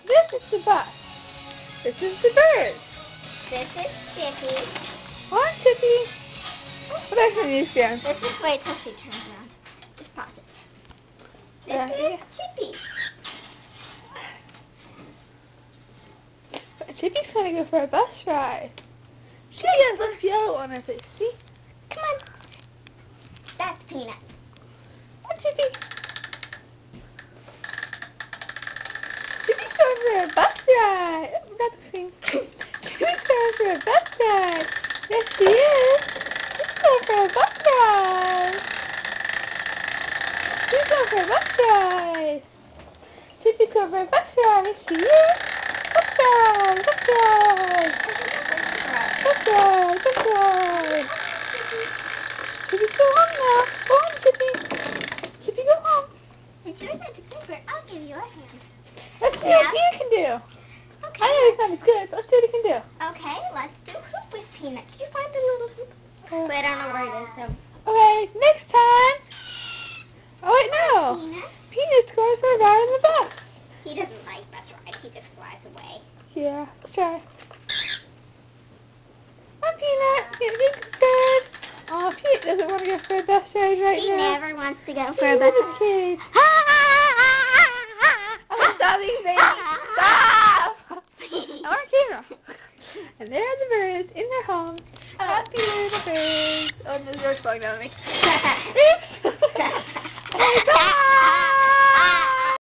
This is the bus. This is the bird. This is Chippy. On, Chippy. What else can you stand? Let's just wait till she turns around. Just pause it. This is Chippy. Chippy's gonna go for a bus ride. Chippy has this yellow on her face. See? Come on. That's Peanut. Come on, Chippy. Chippy's going for a bus ride. Oh, forgot the thing. Chippy's going for a bus ride. Yes, she is. She's going for a bus ride. She's going for a bus ride. Chippy's going for a bus ride. Yes, she is. Bus ride. Bus ride. Bus ride. Bus ride. Chippy, go home now. Go home, Chippy. Chippy, go home. It's yours that's good. I'll give you a hand. Let's see what Peanut can do. Okay. I know he's not as good. Let's see what he can do. Okay, let's do hoop with Peanut. Did you find the little hoop? But I don't know where it is, so. Okay, next time. Oh, wait, no. Peanut? Peanut's going for a ride on the bus. He doesn't like bus rides. He just flies away. Yeah, let's try. Come on, Peanut. Peanut, good. Oh, Peanut doesn't want to go for a bus ride right He now. never wants to go for He's a bus in ride. a cage. Oh, stop being baby. Stop! I want a camera. And there are the birds in their home. Happy little birds. Oh, no, the door's falling down on me. Oops! Oh my God.